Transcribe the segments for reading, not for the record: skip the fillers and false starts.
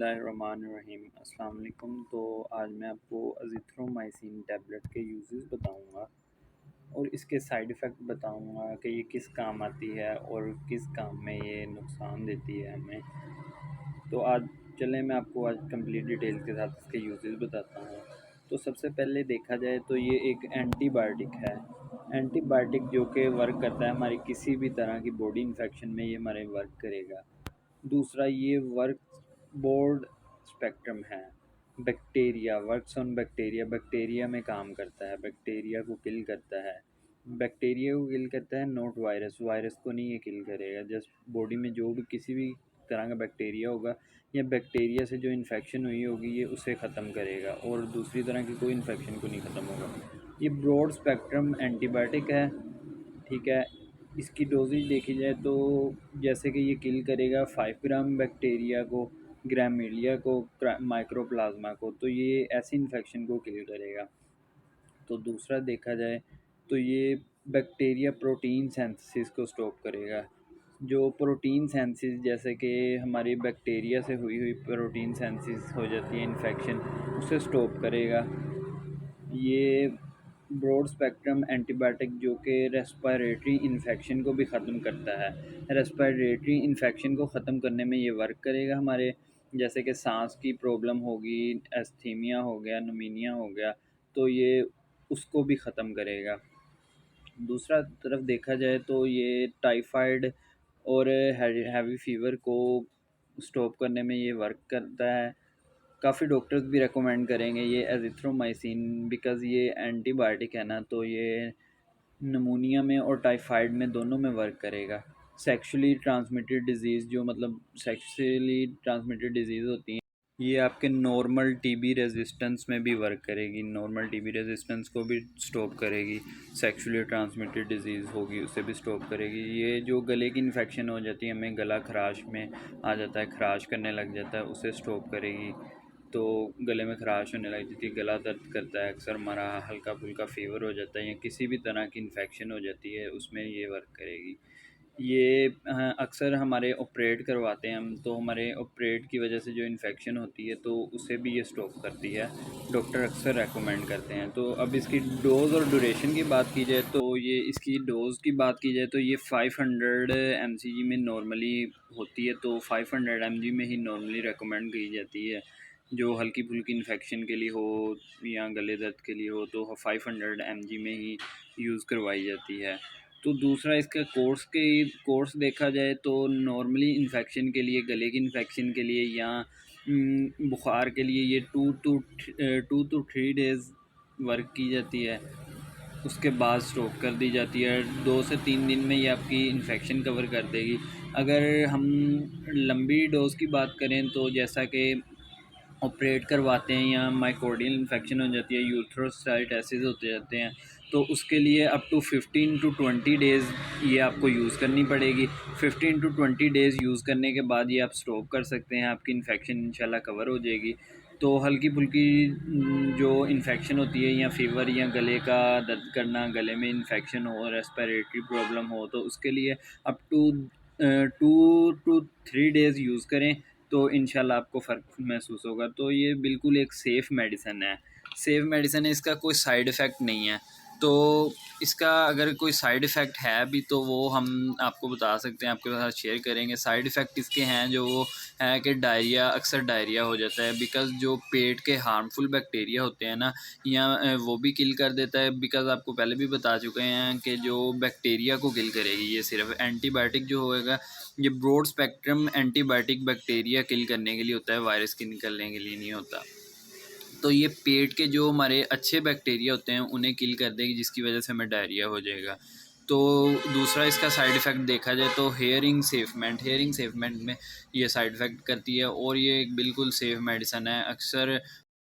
बिस्मिल्लाहिर्रहमानिर्रहीम अस्सलाम वालेकुम। तो आज मैं आपको अज़िथ्रोमाइसिन टैबलेट के यूज़ेस बताऊंगा और इसके साइड इफ़ेक्ट बताऊंगा कि ये किस काम आती है और किस काम में ये नुकसान देती है हमें। तो आज चलें मैं आपको आज कंप्लीट डिटेल के साथ इसके यूज़ेस बताता हूँ। तो सबसे पहले देखा जाए तो ये एक एंटीबायोटिक है। एंटीबायोटिक जो कि वर्क करता है हमारी किसी भी तरह की बॉडी इन्फेक्शन में ये हमारे वर्क करेगा। दूसरा ये वर्क बोर्ड स्पेक्ट्रम है। Bacteria works on bacteria, bacteria में काम करता है, बैक्टीरिया को किल करता है। बैक्टीरिया को किल करता है, नॉट वायरस। वायरस को नहीं ये किल करेगा। जस्ट बॉडी में जो भी किसी भी तरह का बैक्टीरिया होगा या बैक्टीरिया से जो इन्फेक्शन हुई होगी ये उसे ख़त्म करेगा और दूसरी तरह की कोई इन्फेक्शन को नहीं ख़त्म होगा। ये ब्रॉड स्पेक्ट्रम एंटीबायोटिक है, ठीक है। इसकी डोजेज देखी जाए तो जैसे कि ये किल करेगा 5 ग्राम बैक्टीरिया को, ग्रामीलिया को, माइक्रोप्लाज्मा को, तो ये ऐसी इन्फेक्शन को किल करेगा। तो दूसरा देखा जाए तो ये बैक्टीरिया प्रोटीन सिंथेसिस को स्टॉप करेगा। जो प्रोटीन सिंथेसिस जैसे कि हमारी बैक्टीरिया से हुई हुई प्रोटीन सिंथेसिस हो जाती है इन्फेक्शन, उसे स्टॉप करेगा। ये ब्रॉड स्पेक्ट्रम एंटीबायोटिक जो कि रेस्पिरेटरी इन्फेक्शन को भी ख़त्म करता है। रेस्पिरेटरी इन्फेक्शन को ख़त्म करने में ये वर्क करेगा हमारे, जैसे कि सांस की प्रॉब्लम होगी, एस्थीमिया हो गया, निमोनिया हो गया, तो ये उसको भी ख़त्म करेगा। दूसरा तरफ देखा जाए तो ये टाइफाइड और हैवी फीवर को स्टॉप करने में ये वर्क करता है। काफ़ी डॉक्टर्स भी रेकमेंड करेंगे ये एजिथ्रोमाइसिन, बिकॉज़ ये एंटीबायोटिक है ना, तो ये नमूनिया में और टाइफाइड में दोनों में वर्क करेगा। सेक्सुअली ट्रांसमिटेड डिजीज़ जो मतलब सेक्सुअली ट्रांसमिटेड डिजीज़ होती हैं, ये आपके नॉर्मल टीबी रेजिस्टेंस में भी वर्क करेगी। नॉर्मल टीबी रेजिस्टेंस को भी स्टॉप करेगी। सेक्सुअली ट्रांसमिटेड डिजीज़ होगी उसे भी स्टॉप करेगी। ये जो गले की इन्फेक्शन हो जाती है, हमें गला खराश में आ जाता है, खराश करने लग जाता है, उसे स्टॉप करेगी। तो गले में खराश होने लग जाती है, गला दर्द करता है, अक्सर हमारा हल्का फुल्का फ़ीवर हो जाता है या किसी भी तरह की इन्फेक्शन हो जाती है, उसमें ये वर्क करेगी। ये अक्सर हमारे ऑपरेट करवाते हैं हम, तो हमारे ऑपरेट की वजह से जो इन्फेक्शन होती है तो उसे भी ये स्टॉप करती है। डॉक्टर अक्सर रेकमेंड करते हैं। तो अब इसकी डोज़ और ड्यूरेशन की बात की जाए तो ये इसकी डोज़ की बात की जाए तो ये 500 mcg में नॉर्मली होती है, तो 500 mg में ही नॉर्मली रेकमेंड की जाती है। जो हल्की फुल्की इन्फेक्शन के लिए हो या गले दर्द के लिए हो तो 500 mg में ही यूज़ करवाई जाती है। तो दूसरा इसका कोर्स देखा जाए तो नॉर्मली इन्फेक्शन के लिए, गले की इन्फेक्शन के लिए या बुखार के लिए ये 2 to 3 डेज़ वर्क की जाती है। उसके बाद स्टॉप कर दी जाती है। 2 से 3 दिन में ये आपकी इन्फेक्शन कवर कर देगी। अगर हम लंबी डोज की बात करें तो जैसा कि ऑपरेट करवाते हैं या माइकोडियल इन्फेक्शन हो जाती है, यूथ्रोसाइटिस होते जाते हैं, तो उसके लिए अप टू 15 to 20 डेज़ ये आपको यूज़ करनी पड़ेगी। 15 to 20 डेज़ यूज़ करने के बाद ये आप स्टॉप कर सकते हैं, आपकी इन्फेक्शन इंशाल्लाह कवर हो जाएगी। तो हल्की फुल्की जो इन्फेक्शन होती है या फ़ीवर या गले का दर्द करना, गले में इन्फेक्शन हो, रेस्पिरेटरी प्रॉब्लम हो, तो उसके लिए up to 2 to 3 days use करें तो इंशाल्लाह आपको फ़र्क महसूस होगा। तो ये बिल्कुल एक सेफ़ मेडिसिन है। सेफ़ मेडिसिन है, इसका कोई साइड इफ़ेक्ट नहीं है। तो इसका अगर कोई साइड इफ़ेक्ट है भी तो वो हम आपको बता सकते हैं, आपके साथ शेयर करेंगे। साइड इफ़ेक्ट इसके हैं जो वो है कि डायरिया, अक्सर डायरिया हो जाता है, बिकॉज़ जो पेट के हार्मफुल बैक्टीरिया होते हैं ना, या वो भी किल कर देता है। बिकॉज़ आपको पहले भी बता चुके हैं कि जो बैक्टीरिया को किल करेगी, ये सिर्फ एंटीबायोटिक जो होएगा, ये broad spectrum antibiotic bacteria kill करने के लिए होता है, वायरस के निकलने के लिए नहीं होता। तो ये पेट के जो हमारे अच्छे बैक्टीरिया होते हैं उन्हें किल कर देगी, जिसकी वजह से हमें डायरिया हो जाएगा। तो दूसरा इसका साइड इफ़ेक्ट देखा जाए तो हेयरिंग सेफमेंट में ये साइड इफ़ेक्ट करती है और ये एक बिल्कुल सेफ़ मेडिसिन है। अक्सर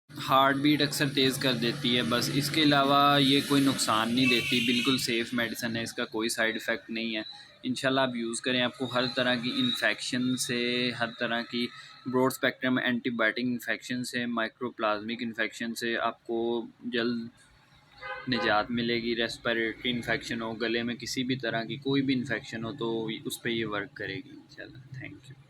हार्ट बीट अक्सर तेज़ कर देती है, बस इसके अलावा ये कोई नुकसान नहीं देती। बिल्कुल सेफ़ मेडिसिन है, इसका कोई साइड इफ़ेक्ट नहीं है। इंशाल्लाह आप यूज़ करें, आपको हर तरह की इन्फेक्शन से, हर तरह की ब्रॉड स्पेक्ट्रम एंटीबायोटिक इन्फेक्शन से, माइक्रोप्लाज्मिक इन्फेक्शन से आपको जल्द निजात मिलेगी। रेस्पिरेटरी इन्फेक्शन हो, गले में किसी भी तरह की कोई भी इन्फेक्शन हो तो उस पर ये वर्क करेगी इंशाल्लाह। Thank you.